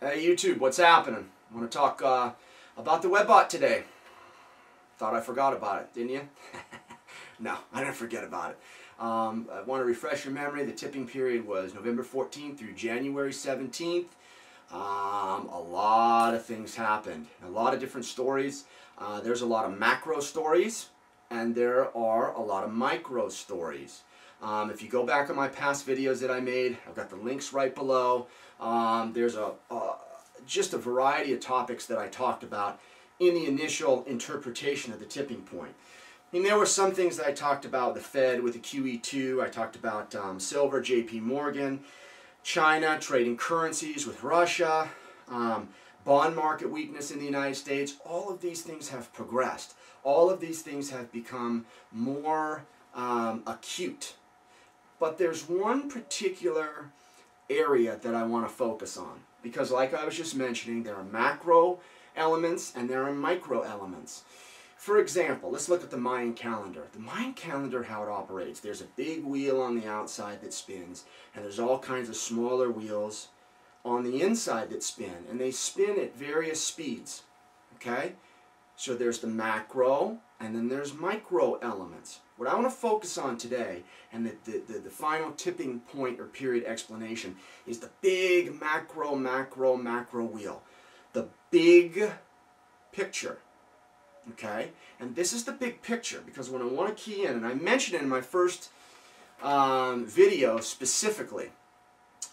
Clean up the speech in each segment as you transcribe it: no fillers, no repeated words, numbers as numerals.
Hey YouTube, what's happening? I want to talk about the Webbot today. Thought I forgot about it, didn't you? No, I didn't forget about it. I want to refresh your memory. The tipping period was November 14th through January 17th. A lot of things happened. A lot of different stories. There's a lot of macro stories, and there are a lot of micro stories. If you go back on my past videos that I made, I've got the links right below. There's just a variety of topics that I talked about in the initial interpretation of the tipping point. I mean, there were some things that I talked about, the Fed with the QE2, I talked about silver, JP Morgan, China, trading currencies with Russia, bond market weakness in the United States. All of these things have progressed. All of these things have become more acute. But there's one particular area that I want to focus on, because like I was just mentioning, there are macro elements and there are micro elements. For example, let's look at the Mayan calendar. The Mayan calendar, how it operates. There's a big wheel on the outside that spins, and there's all kinds of smaller wheels on the inside that spin, and they spin at various speeds. Okay? So there's the macro, and then there's micro elements. What I want to focus on today, and the final tipping point or period explanation, is the big macro wheel. The big picture. Okay? And this is the big picture, because when I want to key in, and I mentioned it in my first video specifically,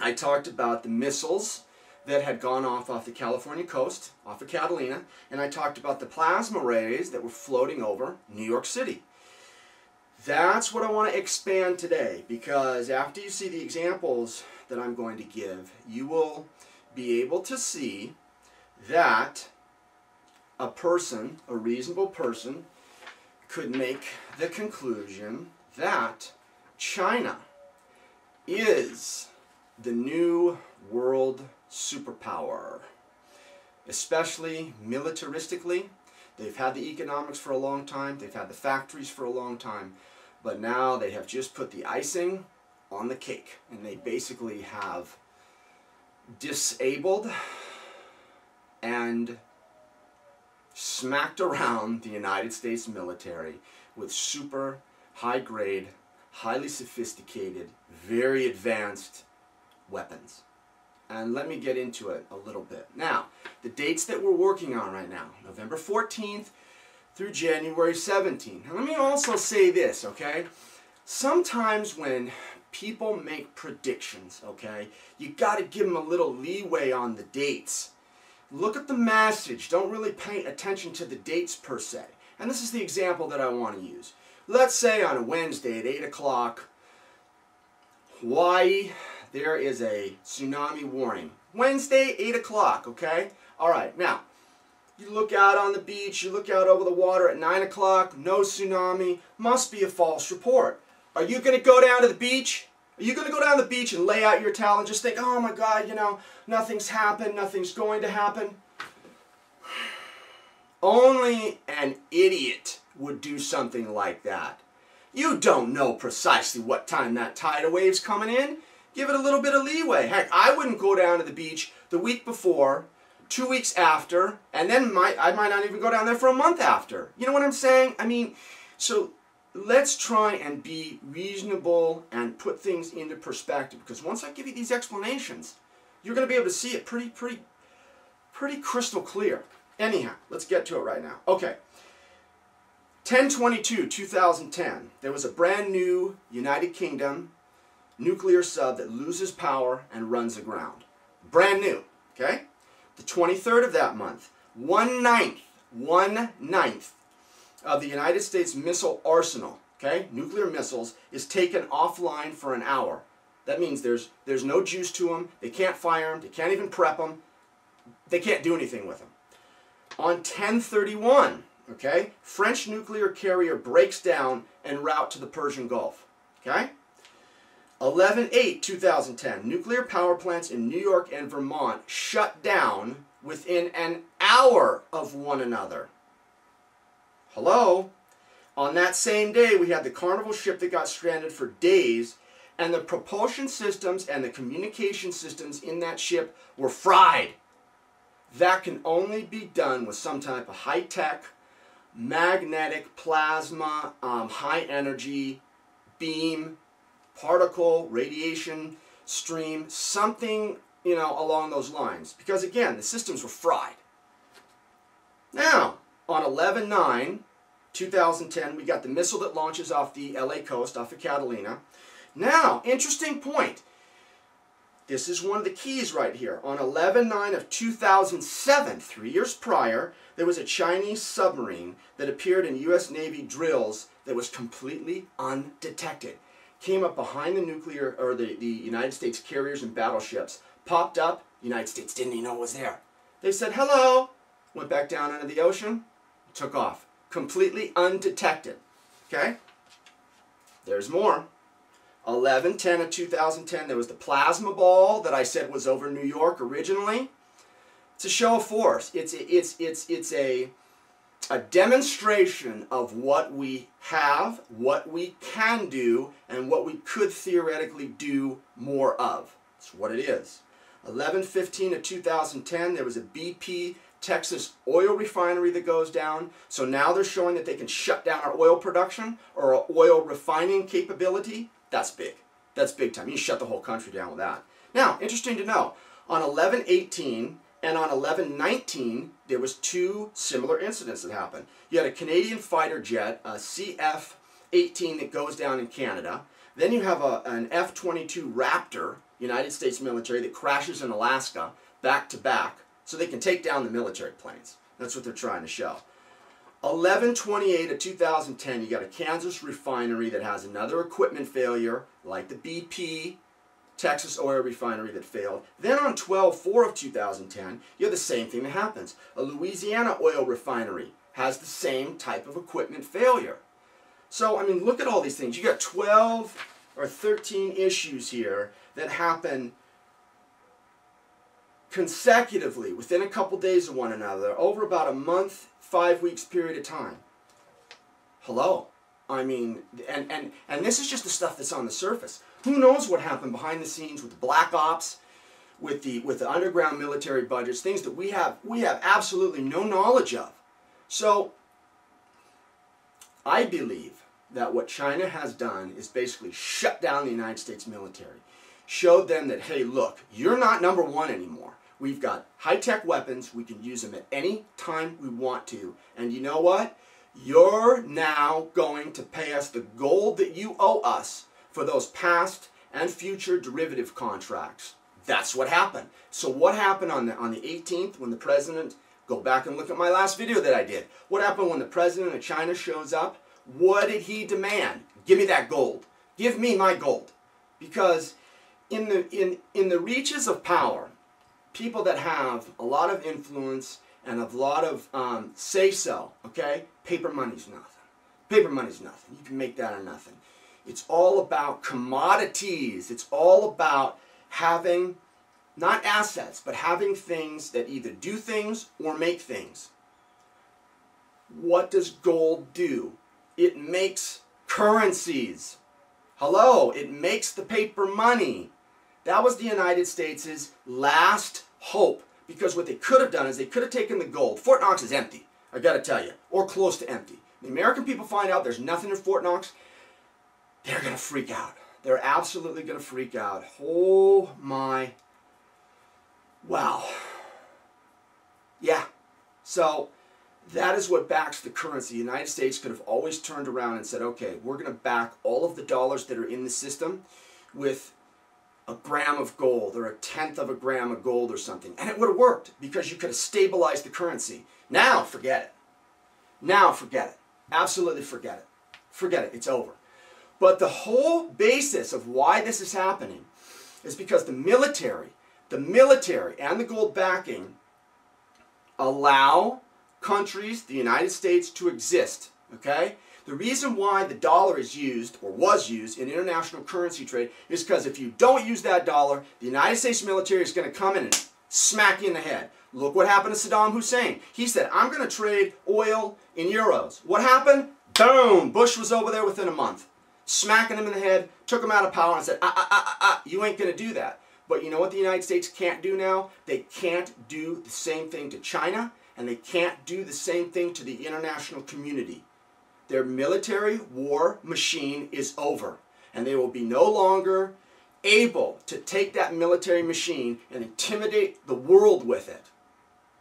I talked about the missiles that had gone off the California coast, off of Catalina, and I talked about the plasma rays that were floating over New York City. That's what I want to expand today, because after you see the examples that I'm going to give, you will be able to see that a person, a reasonable person, could make the conclusion that China is the new world superpower, especially militaristically. They've had the economics for a long time, they've had the factories for a long time, but now they have just put the icing on the cake, and they basically have disabled and smacked around the United States military with super high-grade, highly sophisticated, very advanced weapons. And let me get into it a little bit. Now, the dates that we're working on right now, November 14th through January 17th. Now, let me also say this, okay? Sometimes when people make predictions, okay, you got to give them a little leeway on the dates. Look at the message. Don't really pay attention to the dates per se. And this is the example that I want to use. Let's say on a Wednesday at 8 o'clock, Hawaii, there is a tsunami warning. Wednesday, 8 o'clock, okay? All right, now, you look out on the beach, you look out over the water at 9 o'clock, no tsunami, must be a false report. Are you going to go down to the beach? Are you going to go down to the beach and lay out your towel and just think, oh my God, you know, nothing's happened, nothing's going to happen? Only an idiot would do something like that. You don't know precisely what time that tidal wave's coming in. Give it a little bit of leeway. Heck, I wouldn't go down to the beach the week before, 2 weeks after, and then I might not even go down there for a month after. You know what I'm saying? I mean, so let's try and be reasonable and put things into perspective, because once I give you these explanations, you're going to be able to see it pretty crystal clear. Anyhow, let's get to it right now. Okay. 10/22/2010, there was a brand new United Kingdom nuclear sub that loses power and runs aground. Brand new, okay? The 23rd of that month, 1/9 of the United States missile arsenal, okay, nuclear missiles, is taken offline for an hour. That means there's no juice to them, they can't fire them, they can't even prep them, they can't do anything with them. On 10/31, okay, French nuclear carrier breaks down en route to the Persian Gulf, okay? 11/8/2010, nuclear power plants in New York and Vermont shut down within an hour of one another. Hello? On that same day, we had the Carnival ship that got stranded for days, and the propulsion systems and the communication systems in that ship were fried. that can only be done with some type of high-tech, magnetic, plasma, high-energy, beam, particle, radiation, stream, something, you know, along those lines. Because again, the systems were fried. Now, on 11/9/2010, we got the missile that launches off the LA coast, off of Catalina. Now, interesting point. This is one of the keys right here. On 11/9/2007, 3 years prior, there was a Chinese submarine that appeared in U.S. Navy drills that was completely undetected. Came up behind the nuclear, or the United States carriers and battleships, popped up, the United States didn't even know it was there. They said, hello, went back down into the ocean, took off. Completely undetected. Okay? There's more. 11/10/2010, there was the plasma ball that I said was over New York originally. It's a show of force. It's a demonstration of what we have, what we can do, and what we could theoretically do more of. That's what it is. 11/15/2010, there was a BP Texas oil refinery that goes down. So now they're showing that they can shut down our oil production or our oil refining capability. That's big. That's big time. You shut the whole country down with that. Now, interesting to know, on 11/18 and on 11/19, there was two similar incidents that happened. You had a Canadian fighter jet, a CF-18 that goes down in Canada. Then you have an F-22 Raptor, United States military, that crashes in Alaska back to back so they can take down the military planes. That's what they're trying to show. 11/28/2010, you got a Kansas refinery that has another equipment failure, like the BP Texas oil refinery that failed. Then on 12/4/2010, you have the same thing that happens. A Louisiana oil refinery has the same type of equipment failure. So, I mean, look at all these things. You got 12 or 13 issues here that happen consecutively within a couple days of one another over about a month, 5 weeks period of time. Hello. I mean, and this is just the stuff that's on the surface. Who knows what happened behind the scenes with the black ops, with the underground military budgets, things that we have absolutely no knowledge of. So I believe that what China has done is basically shut down the United States military. Showed them that, hey, look, you're not number one anymore. We've got high-tech weapons. We can use them at any time we want to. And you know what? You're now going to pay us the gold that you owe us for those past and future derivative contracts. That's what happened. So what happened on the 18th when the president, go back and look at my last video that I did. What happened when the president of China shows up? What did he demand? Give me that gold. Give me my gold. Because in the reaches of power, people that have a lot of influence and a lot of say-so, okay? Paper money's nothing. Paper money's nothing. You can make that or nothing. It's all about commodities. It's all about having, not assets, but having things that either do things or make things. What does gold do? It makes currencies. Hello, it makes the paper money. That was the United States' last hope, because what they could have done is they could have taken the gold. Fort Knox is empty, I got to tell you, or close to empty. The American people find out there's nothing in Fort Knox, they're going to freak out. They're absolutely going to freak out. Oh my, wow. Yeah, so that is what backs the currency. The United States could have always turned around and said, okay, we're going to back all of the dollars that are in the system with a gram of gold or a tenth of a gram of gold or something. And it would have worked because you could have stabilized the currency. Now, forget it. Now, forget it. Absolutely forget it. Forget it. It's over. But the whole basis of why this is happening is because the military and the gold backing allow countries, the United States, to exist. Okay? The reason why the dollar is used, or was used, in international currency trade is because if you don't use that dollar, the United States military is going to come in and smack you in the head. Look what happened to Saddam Hussein. He said, I'm going to trade oil in euros. What happened? Boom! Bush was over there within a month, smacking him in the head, took him out of power and said, you ain't going to do that. But you know what the United States can't do now? They can't do the same thing to China, and they can't do the same thing to the international community. Their military war machine is over, and they will be no longer able to take that military machine and intimidate the world with it.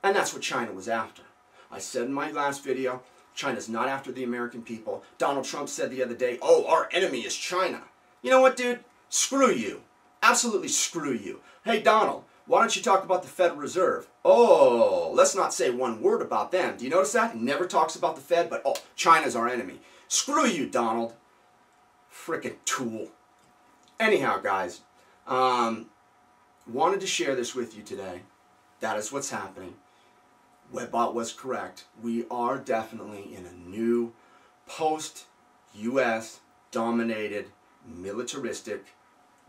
And that's what China was after. I said in my last video, China's not after the American people. Donald Trump said the other day, oh, our enemy is China. You know what, dude? Screw you. Absolutely screw you. Hey, Donald, why don't you talk about the Federal Reserve? Oh, let's not say one word about them. Do you notice that? He never talks about the Fed, but oh, China's our enemy. Screw you, Donald. Frickin' tool. Anyhow, guys, wanted to share this with you today. That is what's happening. Webbot was correct. We are definitely in a new post-U.S. dominated militaristic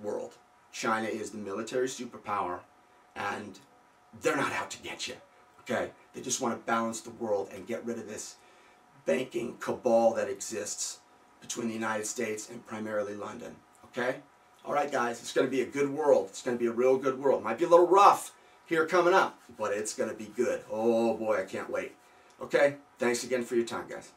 world. China is the military superpower, and they're not out to get you. Okay? They just want to balance the world and get rid of this banking cabal that exists between the United States and primarily London. Okay? All right, guys, it's going to be a good world. It's going to be a real good world. Might be a little rough here coming up, but it's going to be good. Oh boy, I can't wait. Okay? Thanks again for your time, guys.